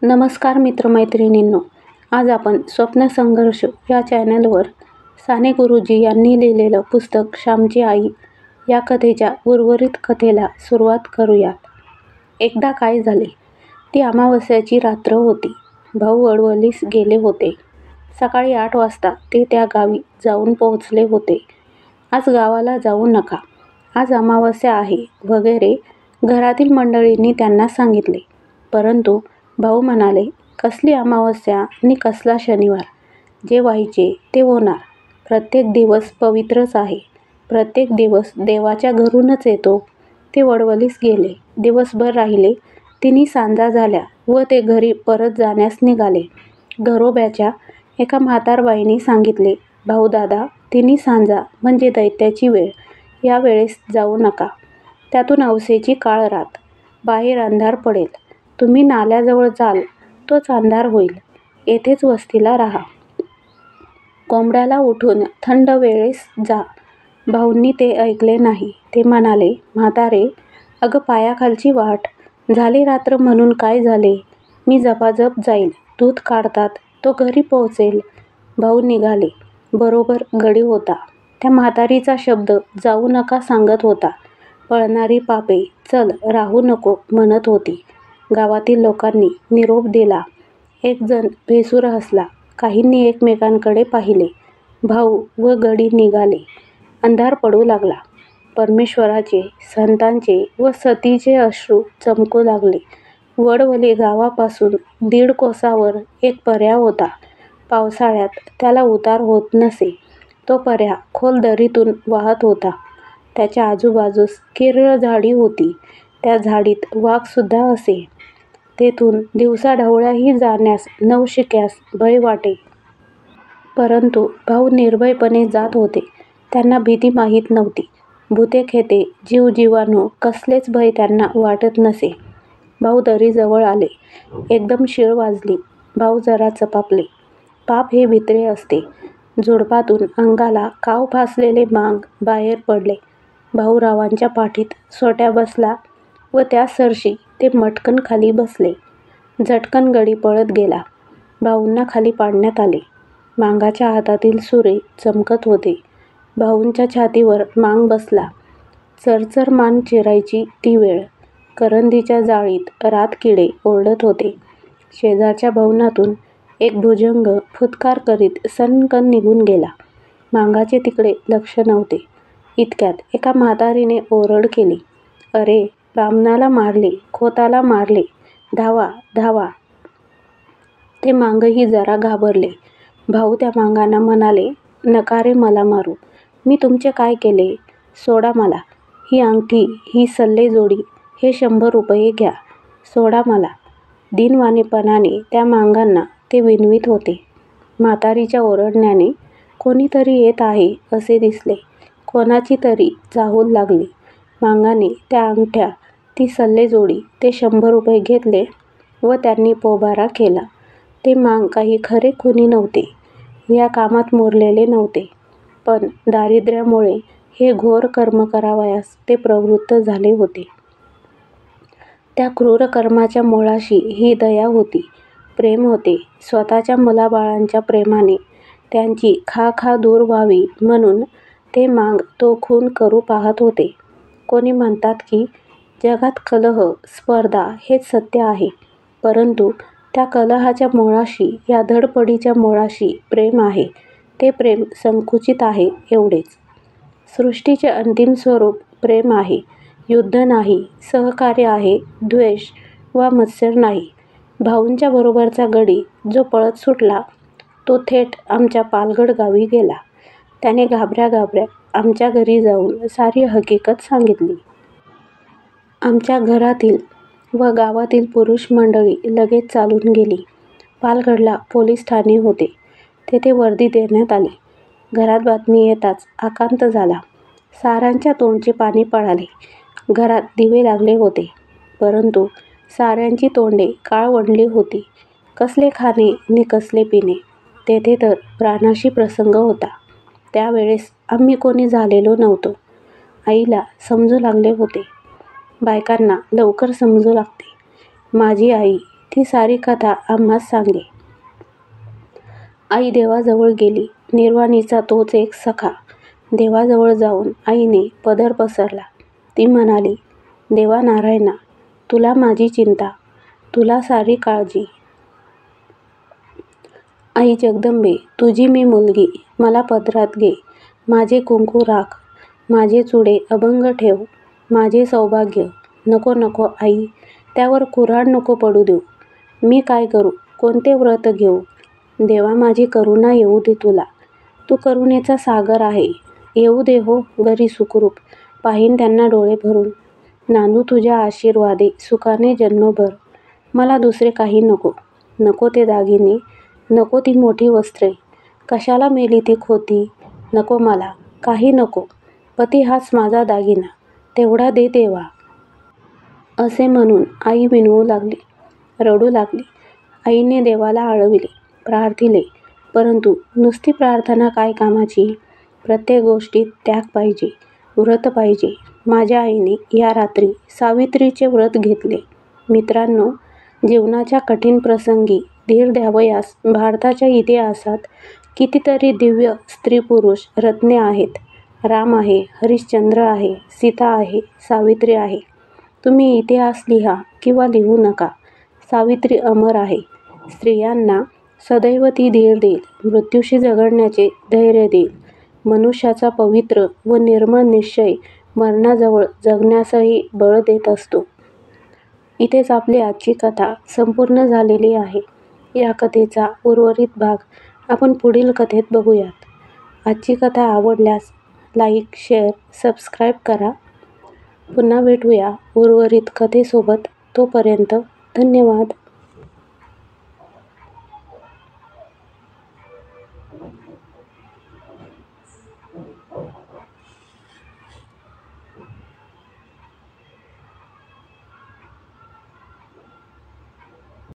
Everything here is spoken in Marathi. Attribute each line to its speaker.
Speaker 1: नमस्कार मित्रमैत्रिणींनो, आज आपण स्वप्न संघर्ष या चॅनलवर साने गुरुजी यांनी लिहिलेलं पुस्तक श्यामची आई या कथेच्या उर्वरित कथेला सुरुवात करूयात. एकदा काय झाले, ती अमावस्याची रात्र होती. भाऊ वडवलीस गेले होते. सकाळी 8 वाजता ते त्या गावी जाऊन पोहोचले होते. आज गावाला जाऊ नका, आज अमावस्या आहे वगैरे घरातील मंडळींनी त्यांना सांगितले. परंतु भाऊ म्हणाले, कसली अमावस्या आणि कसला शनिवार, जे व्हायचे ते होणार. प्रत्येक दिवस पवित्रच आहे, प्रत्येक दिवस देवाच्या घरूनच येतो. ते वडवलीस गेले. दिवसभर राहिले. तिन्ही सांजा झाल्या व ते घरी परत जाण्यास निघाले. घरोब्याच्या एका म्हातारबाईंनी सांगितले, भाऊ दादा, तिन्ही सांजा म्हणजे दैत्याची वेळ, या वेळेस जाऊ नका. त्यातून अवसेची काळ रात, बाहेर अंधार पडेल. तुम्ही नाल्याजवळ जाल तोच अंधार होईल. येथेच वस्तीला राहा. कोंबड्याला उठून थंड वेळेस जा. भाऊंनी ते ऐकले नाही. ते म्हणाले, म्हातारे, अगं पायाखालची वाट, झाली रात्र म्हणून काय झाले, मी जपाजप जाईल. दूध काढतात तो घरी पोहोचेल. भाऊ निघाले. बरोबर गडी होता. त्या म्हातारीचा शब्द जाऊ नका सांगत होता. पळणारी पापे चल राहू नको म्हणत होती. गावातील लोकांनी निरोप दिला. एक जण भेसूर हसला. काहींनी एकमेकांकडे पाहिले. भाऊ व गडी निघाले. अंधार पडू लागला. परमेश्वराचे, संतांचे व सतीचे अश्रू चमकू लागले. वडवली गावापासून 1.5 कोसावर एक पर्या होता. पावसाळ्यात त्याला उतार होत नसे. तो पर्या खोल दरीतून वाहत होता. त्याच्या आजूबाजूस किर्र झाडी होती. त्या झाडीत वाघसुद्धा असे. तेथून दिवसाढवळ्याही जाण्यास नवशिक्यास भय वाटे. परंतु भाऊ निर्भयपणे जात होते. त्यांना भीती माहीत नव्हती. भूते-खेते, जीव-जीवाणू कसलेच भय त्यांना वाटत नसे. भाऊ दरीजवळ आले. एकदम शीळ वाजली. भाऊ जरा चपापले. पाप हे भित्रे असते. झुडपातून अंगाला काव फासलेले मांग बाहेर पडले. भाऊरावांच्या पाठीत सोट्या बसला व त्या सरशी ते मटकन खाली बसले. झटकन गडी पळत गेला. भाऊंना खाली पाडण्यात आले. मांगाच्या हातातील सुरे चमकत होते. भाऊंच्या छातीवर मांग बसला. चरचर मान चिरायची ती वेळ. करंदीच्या जाळीत रातकिडे ओरडत होते. शेजारच्या भवनातून एक भुजंग फुत्कार करीत सनकन निघून गेला. मांगाचे तिकडे लक्ष नव्हते. इतक्यात एका म्हातारीने ओरड केली, अरे, बामणाला मारले, खोताला मारले, धावा धावा. ते मांगही जरा घाबरले. भाऊ त्या मांगांना म्हणाले, नका रे मला मारू. मी तुमचे काय केले? सोडा मला. ही अंगठी, ही सल्लेजोडी, हे 100 रुपये घ्या. सोडा मला. दीनवाणेपणाने त्या मांगांना ते विनवीत होते. म्हातारीच्या ओरडण्याने कोणीतरी येत आहे असे दिसले. कोणाची तरी चाहूल लागली. मांगाने त्या अंगठ्या, ती सल्लेजोडी, ते 100 रुपये घेतले व त्यांनी पोबारा केला. ते मांग काही खरे खुनी नव्हते. या कामात मोरलेले नव्हते. पण दारिद्र्यामुळे हे घोर कर्म करावयास ते प्रवृत्त झाले होते. त्या क्रूर कर्माच्या मुळाशी ही दया होती, प्रेम होते. स्वतःच्या मुलाबाळांच्या प्रेमाने त्यांची खा दूर व्हावी म्हणून ते मांग तो खून करू पाहत होते. कोणी म्हणतात की जगात कलह, स्पर्धा हेच सत्य आहे. परंतु त्या कलहाच्या मुळाशी, या धडपडीच्या मुळाशी प्रेम आहे. ते प्रेम संकुचित आहे एवढेच. सृष्टीचे अंतिम स्वरूप प्रेम आहे. युद्ध नाही, सहकार्य आहे, द्वेष वा मत्सर नाही. भाऊंच्या बरोबरचा गडी जो पळत सुटला तो थेट आमच्या पालगड गावी गेला. त्याने घाबऱ्या आमच्या घरी जाऊन सारी हकीकत सांगितली. आमच्या घरातील व गावातील पुरुष मंडळी लगेच चालून गेली. पालगडला पोलीस ठाणे होते. तेथे वर्दी देण्यात आली. घरात बातमी येताच आकांत झाला. साऱ्यांच्या तोंडचे पाणी पळाले. घरात दिवे लागले होते. परंतु साऱ्यांची तोंडे काळवंडली होती. कसले खाणे नि कसले पिणे. तेथे तर प्राणाशी प्रसंग होता. त्यावेळेस आम्ही कोणी झालेलो नव्हतो. आईला समजू लागले होते. बायकांना लवकर समजू लागते. माझी आई, ती सारी कथा आम्हास सांगे. आई देवाजवळ गेली. निर्वाणीचा तोच एक सखा. देवाजवळ जाऊन आईने पदर पसरला. ती म्हणाली, देवा नारायणा, तुला माझी चिंता, तुला सारी काळजी. आई जगदंबे, तुझी मी मुलगी, मला पदरात घे. माझे कुंकू राख, माझे चुडे अभंग ठेव, माझे सौभाग्य. नको नको आई, त्यावर कुऱ्हाड नको पडू देऊ. मी काय करू, कोणते व्रत घेऊ? देवा माझी करुणा येऊ दे तुला. तू करुणेचा सागर आहे. येऊ दे हो घरी सुखरूप, पाहीन त्यांना डोळे भरून. नांदू तुझ्या आशीर्वादे सुखाने जन्मभर. मला दुसरे काही नको. नको ते दागिने, नको ती मोठी वस्त्रे. कशाला मेली ती खोती? नको मला, काही नको. पती हाच माझा दागिना, तेवढा दे देवा. असे म्हणून आई विनवू लागली, रडू लागली. आईने देवाला आळविले, प्रार्थिले. परंतु नुसती प्रार्थना काय कामाची? प्रत्येक गोष्टीत त्याग पाहिजे, व्रत पाहिजे. माझ्या आईने या रात्री सावित्रीचे व्रत घेतले. मित्रांनो, जीवनाच्या कठीण प्रसंगी धीर द्यावयास भारताच्या इतिहासात कितीतरी दिव्य स्त्री-पुरुष रत्ने आहेत. राम आहे, हरिश्चंद्र आहे, सीता आहे, सावित्री आहे. तुम्ही इतिहास लिहा किंवा लिहू नका, सावित्री अमर आहे. स्त्रियांना सदैव ती धीर देईल, मृत्यूशी झगडण्याचे धैर्य देईल. मनुष्याचा पवित्र व निर्मळ निश्चय मरणाजवळ जगण्यासही बळ देत असतो. इथेच आपली आजची कथा संपूर्ण झालेली आहे. या कथेचा उर्वरित भाग आपण पुढील कथेत बघूयात. आजची कथा आवडल्यास लाईक, शेअर, सबस्क्राईब करा. पुन्हा भेटूया उर्वरित कथेसोबत. तोपर्यंत धन्यवाद.